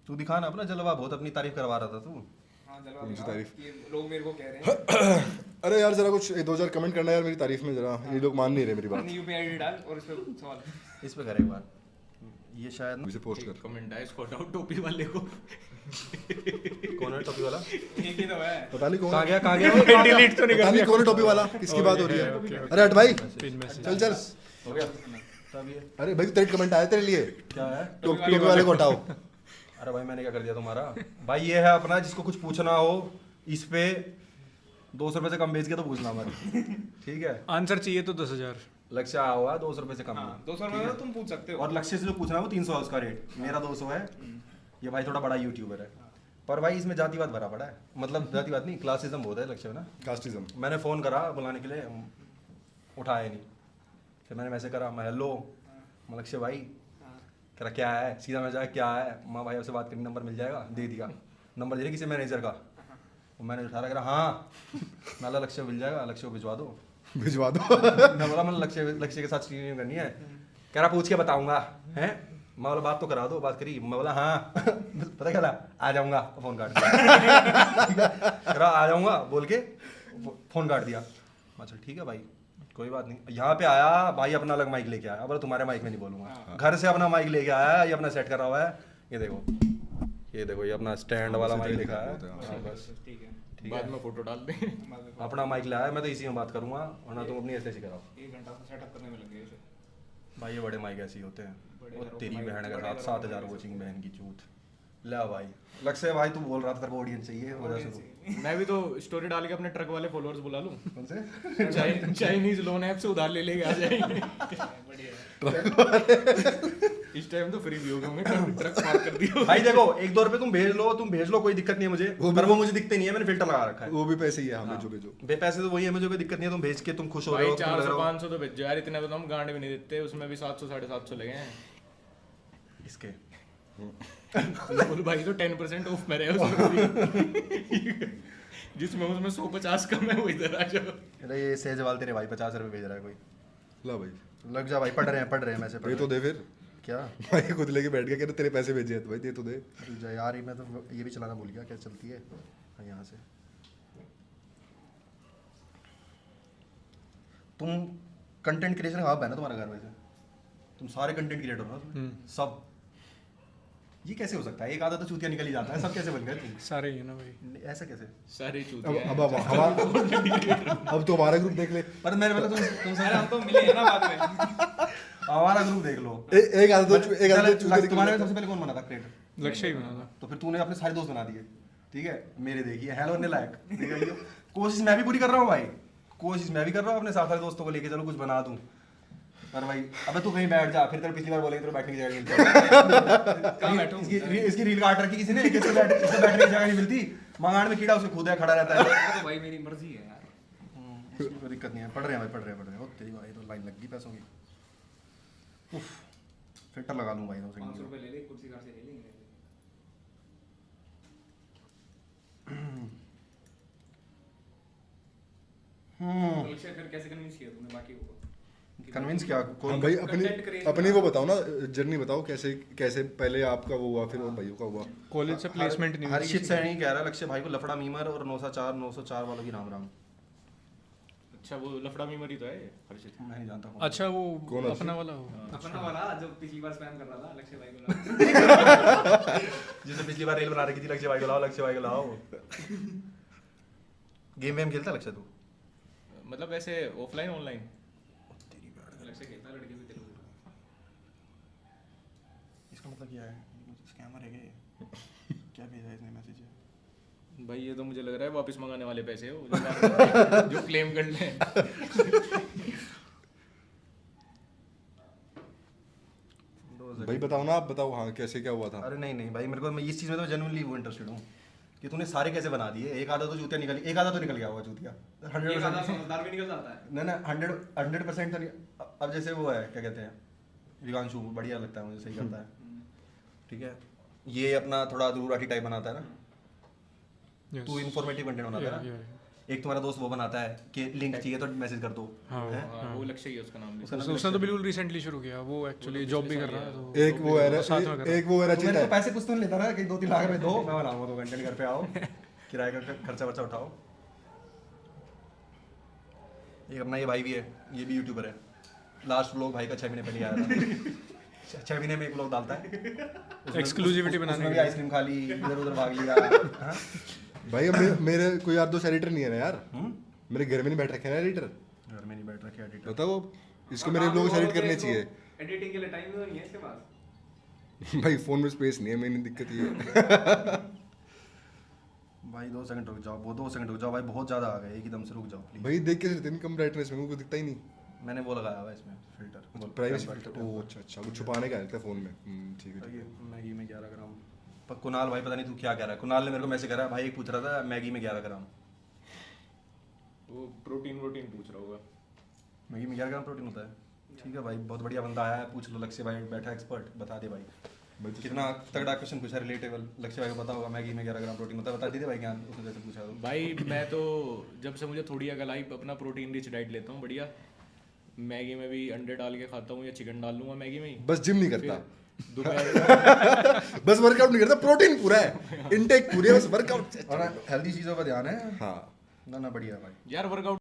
तू दिखा ना अपना जलवा, बहुत अपनी तारीफ करवा रहा था तू। हाँ जलवा कौन सी दिखा, तारीफ? ये लोग मेरे को कह रहे हैं अरे यार जरा कुछ 2-4 कमेंट करना यार मेरी तारीफ में जरा, ये लोग मान नहीं रहे मेरी बात। अपनी यूपीआई आईडी डाल और इस पे सवाल। इस पे करे एक बार, ये शायद इसे पोस्ट कर। कमेंट आया स्कॉट आउट टोपी वाले को। कौन है टोपी वाला? एक ही तो है। पता नहीं कौन कहाँ गया कहाँ गया? डिलीट तो नहीं पता नहीं कौन है टोपी वाला, किसकी बात हो रही है? अरे हट भाई, चल चल। हो गया तब ये अरे भाई तेरे कमेंट आए तेरे लिए, क्या है? टोपी वाले को हटाओ। अरे भाई मैंने क्या कर दिया तुम्हारा? भाई ये है अपना, जिसको कुछ पूछना हो इस पे 200 रुपए से कम बेच के तो पूछना मत, ठीक है? आंसर चाहिए तो 10,000। लक्ष्य आया हुआ 200 रुपए से कम हाँ में। 200 रुपये में तुम पूछ सकते हो। और लक्ष्य से जो पूछना है वो 300 है उसका रेट, मेरा 200 है। ये भाई थोड़ा बड़ा यूट्यूबर है, पर भाई इसमें जातिवाद भरा पड़ा है। मतलब जातिवाद नहीं, क्लासिज्म बहुत है लक्ष्य में ना। कास्टिज्म। मैंने फ़ोन करा बुलाने के लिए, उठाया नहीं। फिर मैंने मैसेज करा, मैं हेलो लक्ष्य भाई, कह रहा क्या है? सीधा मैं जाए क्या है माँ भाई आपसे बात करनी, नंबर मिल जाएगा? दे दिया नंबर, दे दिया किसी मैनेजर का। और मैंने उठा रहा, हाँ मैं लक्ष्य मिल जाएगा, लक्ष्य को भिजवा दो। भिजवा दो। मैं बोला मैंने लक्ष्य के साथ स्क्रीनिंग करनी है। कह रहा पूछ के बताऊंगा। हैं? मैं बोला बात तो करा दो, बात करी। मैं बोला हाँ पता क्या आ जाऊंगा, फोन काट दिया। कह रहा आ जाऊंगा बोल के फोन काट दिया। अच्छा ठीक है भाई कोई बात नहीं। यहाँ पे आया भाई, अपना अलग माइक लेके आया। बोला तुम्हारे माइक में नहीं बोलूंगा। घर से अपना माइक लेके आया, ये अपना सेट करा हुआ है। ये देखो ये अपना स्टैंड वाला माइक लेके आया। हाँ, बस ठीक है। ठीक बाद है, में फोटो डाल दें। बाद में अपना माइक लाया। मैं तो इसी में बात करूंगा, वरना तुम अपनी ऐसे कराओ। 1 घंटा सेटअप करने में लग गया इसे। भाई ये बड़े माइक ऐसे ही होते हैं। बड़े वो घरों तेरी के बहन माइक, का बड़े साथ घरों के 7,000 माइक। वॉचिंग बहन की चूत। ले भाई लक्ष्य भाई, तू बोल रहा था तेरे को ऑडियंस चाहिए, हो जा शुरू। मैं भी तो स्टोरी डाल के अपने ट्रक वाले फॉलोअर्स बुला लूं। कौन से? चाइनीज लोन ऐप से उधार ले लेके आ जाएंगे। बढ़िया है। इस टाइम तो फ्री भी होगा, मैं ट्रक पार्क कर दिया। भाई देखो 1-2 रुपए तुम भेज लो, कोई दिक्कत नहीं है मुझे। पर वो मुझे दिखते नहीं है, मैंने फिल्टर लगा रखा है। वो भी पैसे ही है, हमें जो भेजो। पैसे तो वही है, मुझे कोई दिक्कत नहीं है। तुम भेज के तुम खुश हो रहे भाई हो, तुम लग रहे हो। 400-500 तो भेजो यार, इतने तो हम गांड भी नहीं देते। उसमें भी 700-750 लगे हैं। इसके बोल भाई तो 10% ऑफ में रहे उसमें। जिसमें उसमें 150 कम है वो इधर आ जाओ। अरे ये सहजवाल तेरे भाई 50 रुपए भेज रहा है कोई। ला भाई लग जा भाई, पढ़ रहे हैं मैसे ये तो दे फिर। क्या भाई खुद लेके बैठ गया, कह रहे तेरे पैसे भेजे हैं तो भाई दे तो दे। जा यार, मैं तो ये भी चलाना भूल गया, क्या चलती है यहाँ से। तुम कंटेंट क्रिएशन का हब है ना तुम्हारा घर वैसे? तुम सारे कंटेंट क्रिएटर हो ना उसमें? सब। ये कैसे हो सकता है? एक आधा तो चूतिया निकल ही जाता है, सब कैसे बन गए तुम? सारे ही है ना भाई। ऐसा कैसे? सारे अब चूतिया हैं। अब तो हमारा ग्रुप देख ले। पर मेरे मतलब तुम अरे हम तो मिले हैं ना बाद में। हमारा ग्रुप देख लो। एक आधा तो चूतिया तुम्हारे में सबसे पहले कौन बना था क्रिएटर? लक्ष्य ही बना था। तो फिर तूने अपने सारे दोस्त बना दिए, ठीक है? मेरे देखिए हेलो ने लायक, ठीक है? कोशिश मैं भी पूरी कर रहा हूँ भाई, कोशिश मैं भी कर रहा हूँ अपने सारे दोस्तों को लेके चलो कुछ बना दूं। पर भाई अबे तू कहीं बैठ जा, फिर तेरे पिछली बार बोलेंगे तेरे बैठने की जगह नहीं मिलती। इसकी रील काट रखी किसी ने, इससे बैठने की जगह नहीं मिलती। मगान में कीड़ा उसके खुद खड़ा रहता है। तो भाई मेरी मर्जी है यार। उसकी कोई दिक्कत नहीं है, पढ़ रहे हैं भाई। ओ तेरी भाई तो लाइन लग गई पैसों की। उफ, फिल्टर लगा लूं भाई 500 रुपए ले ले, कुर्सी कार से ले लेंगे। लक्ष्य फिर कैसे कन्विंस किया तूने बाकी को? कन्विंस क्या हाँ कोई? भाई Content creation अपनी वो बताओ ना, जर्नी बताओ कैसे कैसे पहले आपका वो हुआ फिर और भाइयों का हुआ। कॉलेज से प्लेसमेंट नहीं हुई हर्षित किसी सैनी कह रहा है लक्ष्य भाई को लफड़ा मीमर और 904 वालों की राम राम। अच्छा वो लफड़ा मीमर ही तो है हर्षित। मैं नहीं जानता की। अच्छा वो कौन है अपना वाला हो। अपना वाला जो पिछली बार स्पैम कर रहा था लक्ष्य भाई को। जिसने पिछली बार रील बना रखी थी, लक्ष्य भाई को लाओ, लक्ष्य भाई को लाओ। गेम वेम खेलता लक्ष्य तू? मतलब ऐसे ऑफलाइन ऑनलाइन? लक्ष्य खेलता लड़के भी तेरे को। इसका मतलब क्या है? स्कैमर है क्या? क्या भेजा इसने मैसेज? भाई ये तो मुझे लग रहा है वापस मंगाने वाले पैसे हो जो क्लेम कर ले। भाई बताओ ना, आप बताओ हाँ कैसे क्या हुआ था। अरे नहीं भाई, मेरे को मैं इस चीज़ में तो जेन्युइनली वो इंटरेस्टेड हूँ कि तूने सारे कैसे बना दिए। एक आधा तो चूतिया निकल, एक आधा तो निकल गया होगा चूतिया। एक आधा 100% समझदार भी निकल जाता है। ना 100% तो नहीं। अब जैसे वो है क्या कहते हैं, विकांशु बढ़िया लगता है मुझे, सही करता है, ठीक है? ये अपना थोड़ा दूराटी टाइप बनाता है ना, Yes. तू इन्फॉर्मेटिव कंटेंट बनाता है Yeah, ना। yeah, एक तुम्हारा दोस्त वो बनाता है कि लिंक चाहिए तो मैसेज कर दो। हाँ, हैं? हाँ, वो लक्ष्य ही है उसका नाम भी। उसने तो बिल्कुल रिसेंटली शुरू किया, वो एक्चुअली जॉब भी कर रहा है तो एक वो है साथ में कर एक वो है तो मेरे रचित को है। पैसे कुछ तो नहीं लेता ना कि 2-3 लाख रुपए दो, मैं बनाऊंगा 2 घंटे में, घर पे आओ, किराए का खर्चा वर्चा उठाओ। एक अपना ये भाई भी है, ये भी यूट्यूबर है। लास्ट व्लॉग भाई का 6 महीने पहले आया था। 6 महीने में एक व्लॉग डालता है। Exclusivity बनाने उसमें के भी लिए। आइसक्रीम खा ली, इधर उधर भाग लिया। हाँ? भाई अब मेरे कोई यार दोस्त एडिटर नहीं है ना यार, हम्म? मेरे घर में नहीं बैठ रखे ना एडिटर। घर में नहीं बैठ रखे एडिटर। बताओ इसको मेरे ब्लॉग एडिट करने चाहिए। एडिटिंग के लिए टाइम नहीं है इसके पास। भाई फोन में स्पेस नहीं है, मेरी दिक्कत ये है। भाई 2 सेकंड रुक जाओ, वो 2 सेकंड रुक जाओ भाई, बहुत ज्यादा आ गए, एकदम से रुक जाओ प्लीज। भाई देख के इनकम ब्राइटनेस में मुझे दिखता ही नहीं। मैंने वो लगाया हुआ है इसमें फिल्टर, प्राइवेसी फिल्टर, ओ अच्छा अच्छा, वो छुपाने का है क्या फोन में? ठीक है ठीक ये है। मैगी में 11 ग्राम। पर कुणाल भाई पता नहीं तू क्या कह रहा है। कुणाल ने मेरे को मैसेज करा, भाई एक पूछ रहा था मैगी में 11 ग्राम। वो प्रोटीन पूछ रहा होगा। मैगी में 11 ग्राम प्रोटीन होता है। ठीक है भाई, बहुत बढ़िया बंदा आया है, पूछ लो लक्ष्य भाई बैठा एक्सपर्ट, बता दे भाई। भाई तो कितना तगड़ा क्वेश्चन पूछा, रिलेटेबल। लक्ष्य भाई को पता होगा मैगी में 11 ग्राम प्रोटीन होता है, बता दीजिए भाई ज्ञान उसने जैसे पूछा तो। भाई मैं तो जब से मुझे थोड़ी अकल आई अपना प्रोटीन रिच डाइट लेता हूँ बढ़िया। मैगी में भी अंडे डाल के खाता हूँ या चिकन डाल लूँगा मैगी में ही। बस जिम नहीं करता, दोपहर बस वर्कआउट नहीं करता, प्रोटीन पूरा है, इनटेक पूरी है, बस वर्कआउट। और हेल्दी चीज़ों का ध्यान है। हाँ ना बढ़िया भाई। यार वर्कआउट